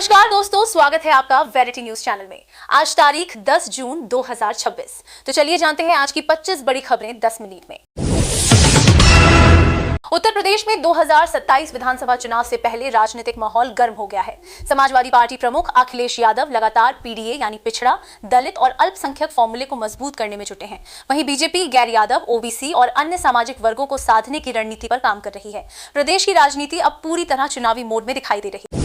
नमस्कार दोस्तों, स्वागत है आपका वेरिटी न्यूज चैनल में। आज तारीख 10 जून 2026। तो चलिए जानते हैं आज की 25 बड़ी खबरें 10 मिनट में। उत्तर प्रदेश में 2027 विधानसभा चुनाव से पहले राजनीतिक माहौल गर्म हो गया है। समाजवादी पार्टी प्रमुख अखिलेश यादव लगातार पीडीए यानी पिछड़ा, दलित और अल्पसंख्यक फॉर्मूले को मजबूत करने में जुटे हैं। वहीं बीजेपी गैर यादव, ओबीसी और अन्य सामाजिक वर्गों को साधने की रणनीति पर काम कर रही है। प्रदेश की राजनीति अब पूरी तरह चुनावी मोड में दिखाई दे रही है।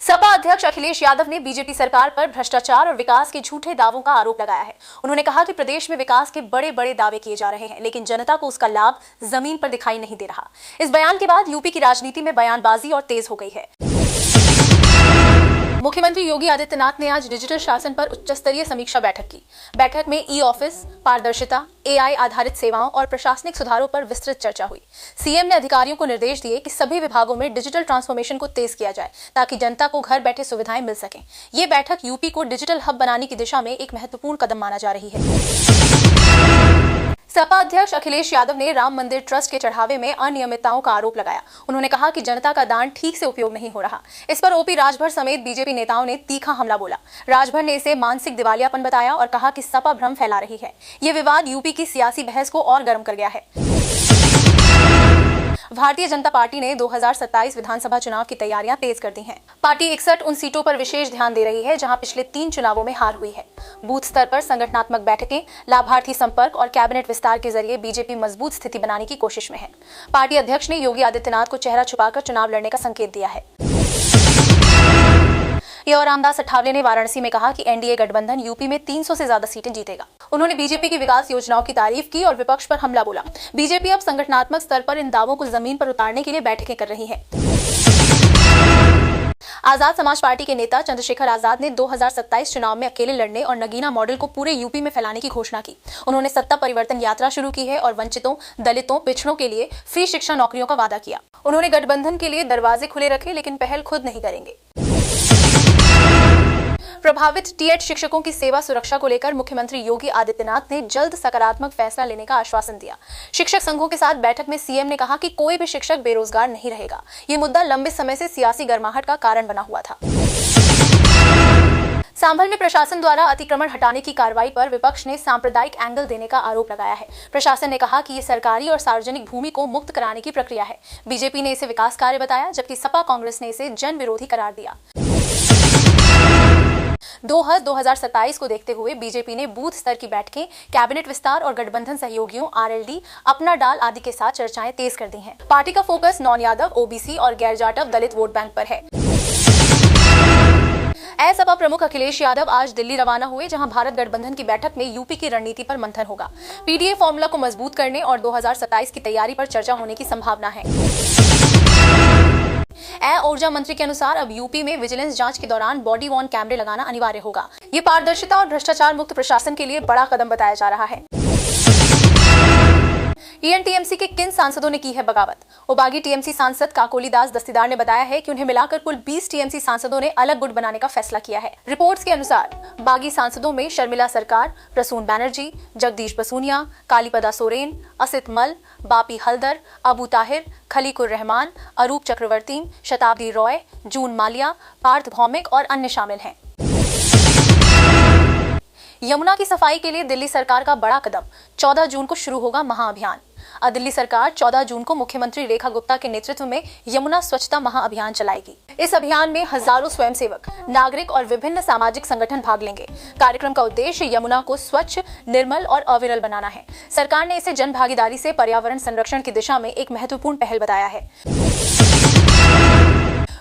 सपा अध्यक्ष अखिलेश यादव ने बीजेपी सरकार पर भ्रष्टाचार और विकास के झूठे दावों का आरोप लगाया है। उन्होंने कहा कि प्रदेश में विकास के बड़े बड़े दावे किए जा रहे हैं, लेकिन जनता को उसका लाभ जमीन पर दिखाई नहीं दे रहा। इस बयान के बाद यूपी की राजनीति में बयानबाजी और तेज हो गई है। मुख्यमंत्री योगी आदित्यनाथ ने आज डिजिटल शासन पर उच्च स्तरीय समीक्षा बैठक की। बैठक में ई ऑफिस, पारदर्शिता, एआई आधारित सेवाओं और प्रशासनिक सुधारों पर विस्तृत चर्चा हुई। सीएम ने अधिकारियों को निर्देश दिए कि सभी विभागों में डिजिटल ट्रांसफॉर्मेशन को तेज किया जाए ताकि जनता को घर बैठे सुविधाएं मिल सकें। ये बैठक यूपी को डिजिटल हब बनाने की दिशा में एक महत्वपूर्ण कदम माना जा रही है। सपा अध्यक्ष अखिलेश यादव ने राम मंदिर ट्रस्ट के चढ़ावे में अनियमितताओं का आरोप लगाया। उन्होंने कहा कि जनता का दान ठीक से उपयोग नहीं हो रहा। इस पर ओपी राजभर समेत बीजेपी नेताओं ने तीखा हमला बोला। राजभर ने इसे मानसिक दिवालियापन बताया और कहा कि सपा भ्रम फैला रही है। ये विवाद यूपी की सियासी बहस को और गर्म कर गया है। भारतीय जनता पार्टी ने 2027 विधानसभा चुनाव की तैयारियां तेज कर दी हैं। पार्टी 61 उन सीटों पर विशेष ध्यान दे रही है जहां पिछले 3 चुनावों में हार हुई है। बूथ स्तर पर संगठनात्मक बैठकें, लाभार्थी संपर्क और कैबिनेट विस्तार के जरिए बीजेपी मजबूत स्थिति बनाने की कोशिश में है। पार्टी अध्यक्ष ने योगी आदित्यनाथ को चेहरा छुपाकर चुनाव लड़ने का संकेत दिया है। ये और रामदास अठावले ने वाराणसी में कहा कि एनडीए गठबंधन यूपी में 300 से ज्यादा सीटें जीतेगा। उन्होंने बीजेपी की विकास योजनाओं की तारीफ की और विपक्ष पर हमला बोला। बीजेपी अब संगठनात्मक स्तर पर इन दावों को जमीन पर उतारने के लिए बैठकें कर रही है। आजाद समाज पार्टी के नेता चंद्रशेखर आजाद ने 2027 चुनाव में अकेले लड़ने और नगीना मॉडल को पूरे यूपी में फैलाने की घोषणा की। उन्होंने सत्ता परिवर्तन यात्रा शुरू की है और वंचितों, दलितों, पिछड़ों के लिए फ्री शिक्षा नौकरियों का वादा किया। उन्होंने गठबंधन के लिए दरवाजे खुले रखे, लेकिन पहल खुद नहीं करेंगे। प्रभावित टीएड शिक्षकों की सेवा सुरक्षा को लेकर मुख्यमंत्री योगी आदित्यनाथ ने जल्द सकारात्मक फैसला लेने का आश्वासन दिया। शिक्षक संघों के साथ बैठक में सीएम ने कहा कि कोई भी शिक्षक बेरोजगार नहीं रहेगा। ये मुद्दा लंबे समय से सियासी गर्माहट का कारण बना हुआ था। सांभर में प्रशासन द्वारा अतिक्रमण हटाने की कार्रवाई पर विपक्ष ने सांप्रदायिक एंगल देने का आरोप लगाया है। प्रशासन ने कहा कि ये सरकारी और सार्वजनिक भूमि को मुक्त कराने की प्रक्रिया है। बीजेपी ने इसे विकास कार्य बताया, जबकि सपा कांग्रेस ने इसे जन विरोधी करार दिया। 2027 को देखते हुए बीजेपी ने बूथ स्तर की बैठकें, कैबिनेट विस्तार और गठबंधन सहयोगियों आरएलडी, अपना डाल आदि के साथ चर्चाएं तेज कर दी हैं। पार्टी का फोकस नॉन यादव, ओबीसी और गैर जाटव दलित वोट बैंक पर है। सपा प्रमुख अखिलेश यादव आज दिल्ली रवाना हुए, जहां भारत गठबंधन की बैठक में यूपी की रणनीति पर मंथन होगा। पीडीए फॉर्मूला को मजबूत करने और 2027 की तैयारी पर चर्चा होने की संभावना है। ऊर्जा मंत्री के अनुसार अब यूपी में विजिलेंस जांच के दौरान बॉडी वॉर्न कैमरे लगाना अनिवार्य होगा। ये पारदर्शिता और भ्रष्टाचार मुक्त प्रशासन के लिए बड़ा कदम बताया जा रहा है। टीएमसी के किन सांसदों ने की है बगावत? ओबागी टीएमसी सांसद काकोली दास दस्तीदार ने बताया है कि उन्हें मिलाकर कुल 20 टीएमसी सांसदों ने अलग गुट बनाने का फैसला किया है। रिपोर्ट्स के अनुसार बागी सांसदों में शर्मिला सरकार, प्रसून बैनर्जी, जगदीश बसूनिया, कालीपदा सोरेन, असित मल, बापी हल्दर, अबू ताहिर, खलीकुर रहमान, अरूप चक्रवर्ती, शताब्दी रॉय, जून मालिया, पार्थ भौमिक और अन्य शामिल हैं। यमुना की सफाई के लिए दिल्ली सरकार का बड़ा कदम। 14 जून को शुरू होगा महाअभियान। दिल्ली सरकार 14 जून को मुख्यमंत्री रेखा गुप्ता के नेतृत्व में यमुना स्वच्छता महाअभियान चलाएगी। इस अभियान में हजारों स्वयंसेवक, नागरिक और विभिन्न सामाजिक संगठन भाग लेंगे। कार्यक्रम का उद्देश्य यमुना को स्वच्छ, निर्मल और अविरल बनाना है। सरकार ने इसे जन भागीदारी से पर्यावरण संरक्षण की दिशा में एक महत्वपूर्ण पहल बताया है।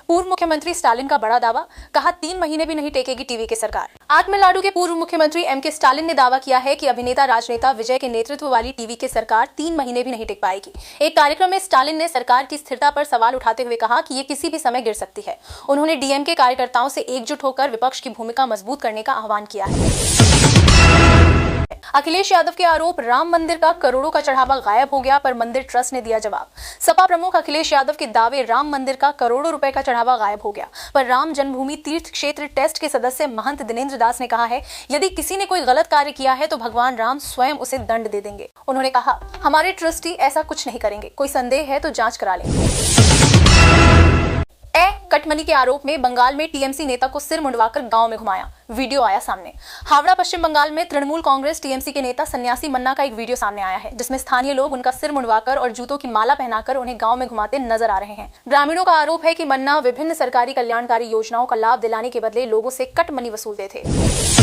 पूर्व मुख्यमंत्री स्टालिन का बड़ा दावा, कहा 3 महीने भी नहीं टेकेगी टीवी की सरकार। तमिलनाडु के पूर्व मुख्यमंत्री एमके स्टालिन ने दावा किया है कि अभिनेता राजनेता विजय के नेतृत्व वाली टीवी की सरकार 3 महीने भी नहीं टिक पाएगी। एक कार्यक्रम में स्टालिन ने सरकार की स्थिरता पर सवाल उठाते हुए कहा कि ये किसी भी समय गिर सकती है। उन्होंने डीएमके कार्यकर्ताओं से एकजुट होकर विपक्ष की भूमिका मजबूत करने का आह्वान किया है। अखिलेश यादव के आरोप, राम मंदिर का करोड़ों का चढ़ावा गायब हो गया, पर मंदिर ट्रस्ट ने दिया जवाब। सपा प्रमुख अखिलेश यादव के दावे, राम मंदिर का करोड़ों रुपए का चढ़ावा गायब हो गया, पर राम जन्मभूमि तीर्थ क्षेत्र ट्रस्ट के सदस्य महंत दिनेंद्र दास ने कहा है, यदि किसी ने कोई गलत कार्य किया है तो भगवान राम स्वयं उसे दंड दे देंगे। उन्होंने कहा, हमारे ट्रस्टी ऐसा कुछ नहीं करेंगे, कोई संदेह है तो जांच करा लें। कटमनी के आरोप में बंगाल में टीएमसी नेता को सिर मुंडवाकर गांव में घुमाया, वीडियो आया सामने। हावड़ा पश्चिम बंगाल में तृणमूल कांग्रेस टीएमसी के नेता सन्यासी मन्ना का एक वीडियो सामने आया है, जिसमें स्थानीय लोग उनका सिर मुंडवाकर और जूतों की माला पहनाकर उन्हें गांव में घुमाते नजर आ रहे हैं। ग्रामीणों का आरोप है कि मन्ना विभिन्न सरकारी कल्याणकारी योजनाओं का लाभ दिलाने के बदले लोगों से कट मनी वसूलते थे।